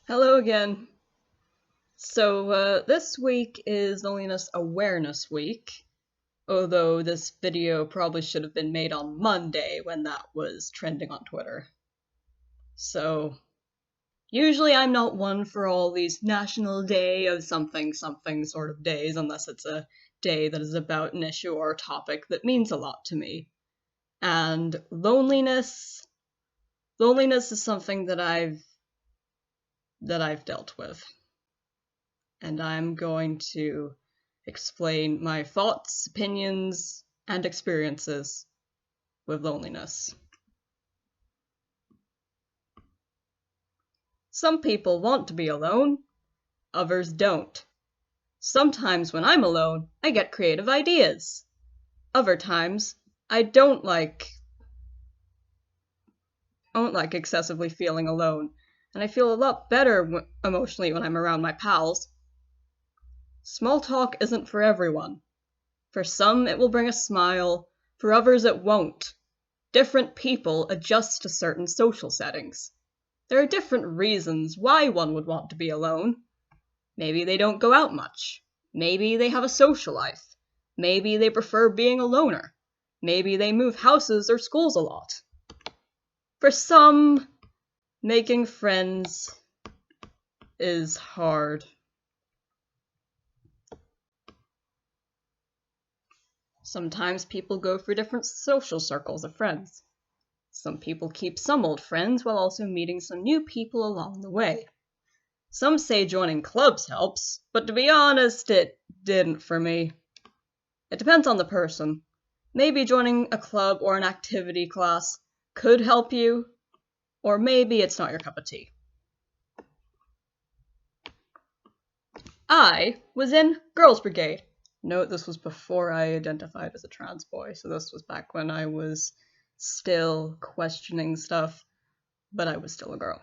Hello again. This week is Loneliness Awareness Week, although this video probably should have been made on Monday when that was trending on Twitter. So, usually I'm not one for all these National Day of something something sort of days, unless it's a day that is about an issue or a topic that means a lot to me. And loneliness is something that I've dealt with. And I'm going to explain my thoughts, opinions, and experiences with loneliness. Some people want to be alone, others don't. Sometimes when I'm alone, I get creative ideas. Other times, I don't like excessively feeling alone, and I feel a lot better emotionally when I'm around my pals. Small talk isn't for everyone. For some, it will bring a smile, for others, it won't. Different people adjust to certain social settings. There are different reasons why one would want to be alone. Maybe they don't go out much. Maybe they have a social life. Maybe they prefer being a loner. Maybe they move houses or schools a lot. For some, making friends is hard. Sometimes people go for different social circles of friends. Some people keep some old friends while also meeting some new people along the way. Some say joining clubs helps, but to be honest, it didn't for me. It depends on the person. Maybe joining a club or an activity class could help you, or maybe it's not your cup of tea. I was in Girls' Brigade. Note this was before I identified as a trans boy, so this was back when I was still questioning stuff, but I was still a girl.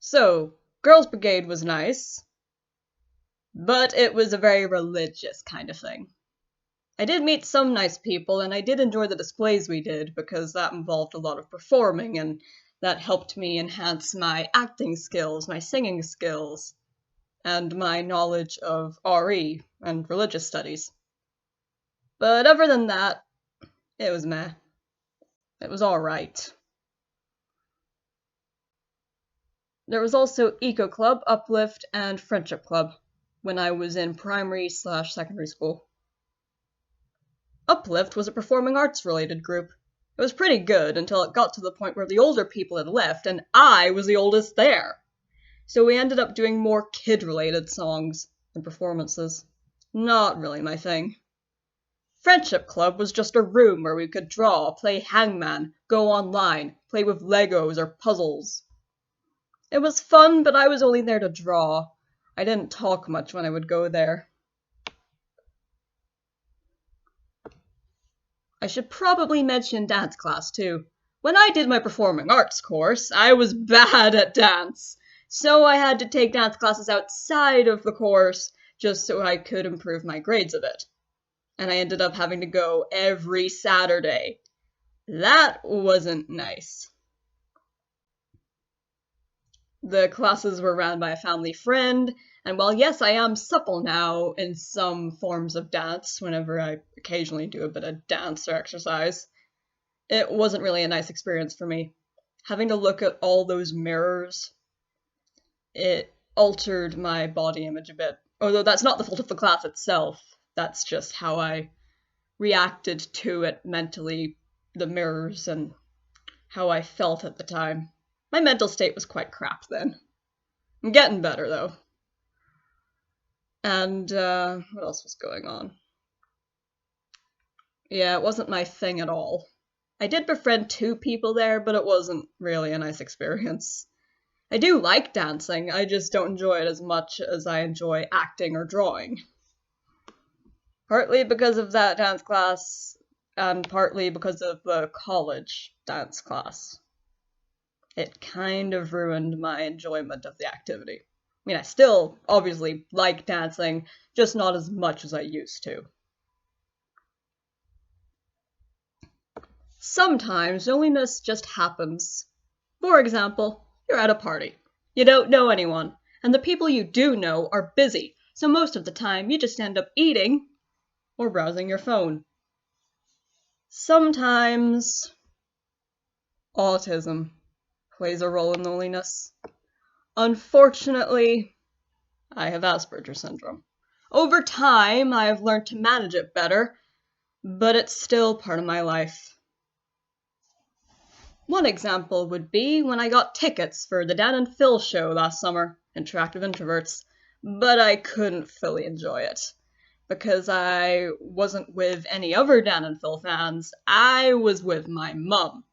So, Girls' Brigade was nice, but it was a very religious kind of thing. I did meet some nice people, and I did enjoy the displays we did, because that involved a lot of performing, and that helped me enhance my acting skills, my singing skills, and my knowledge of RE and religious studies. But other than that, it was meh. It was alright. There was also Eco Club, Uplift, and Friendship Club when I was in primary/secondary school. Uplift was a performing arts related group. It was pretty good until it got to the point where the older people had left and I was the oldest there. So we ended up doing more kid related songs and performances. Not really my thing. Friendship Club was just a room where we could draw, play hangman, go online, play with Legos or puzzles. It was fun, but I was only there to draw. I didn't talk much when I would go there. I should probably mention dance class too. When I did my performing arts course, I was bad at dance, so I had to take dance classes outside of the course just so I could improve my grades a bit. And I ended up having to go every Saturday. That wasn't nice. The classes were run by a family friend, and while yes, I am supple now in some forms of dance whenever I occasionally do a bit of dance or exercise, it wasn't really a nice experience for me. Having to look at all those mirrors, it altered my body image a bit. Although that's not the fault of the class itself, that's just how I reacted to it mentally, the mirrors, and how I felt at the time. My mental state was quite crap then. I'm getting better, though. And, what else was going on? Yeah, it wasn't my thing at all. I did befriend 2 people there, but it wasn't really a nice experience. I do like dancing, I just don't enjoy it as much as I enjoy acting or drawing. Partly because of that dance class, and partly because of the college dance class. It kind of ruined my enjoyment of the activity. I mean, I still obviously like dancing, just not as much as I used to. Sometimes loneliness just happens. For example, you're at a party. You don't know anyone, and the people you do know are busy, so most of the time you just end up eating or browsing your phone. Sometimes autism plays a role in loneliness. Unfortunately, I have Asperger's syndrome. Over time, I have learned to manage it better, but it's still part of my life. One example would be when I got tickets for the Dan and Phil show last summer, Interactive Introverts, but I couldn't fully enjoy it. Because I wasn't with any other Dan and Phil fans, I was with my mum.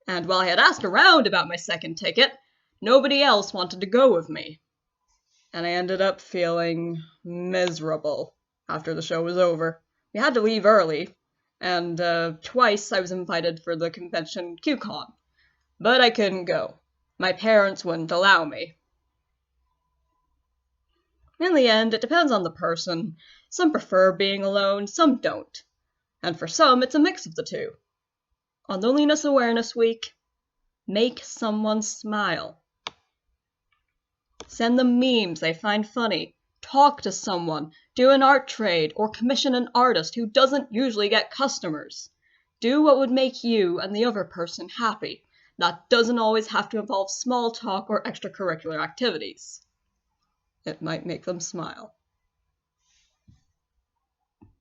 And while I had asked around about my second ticket, nobody else wanted to go with me. And I ended up feeling miserable after the show was over. We had to leave early, and twice I was invited for the convention QCon, but I couldn't go. My parents wouldn't allow me. In the end, it depends on the person. Some prefer being alone, some don't. And for some, it's a mix of the two. On Loneliness Awareness Week, make someone smile. Send them memes they find funny. Talk to someone, do an art trade, or commission an artist who doesn't usually get customers. Do what would make you and the other person happy. That doesn't always have to involve small talk or extracurricular activities. It might make them smile.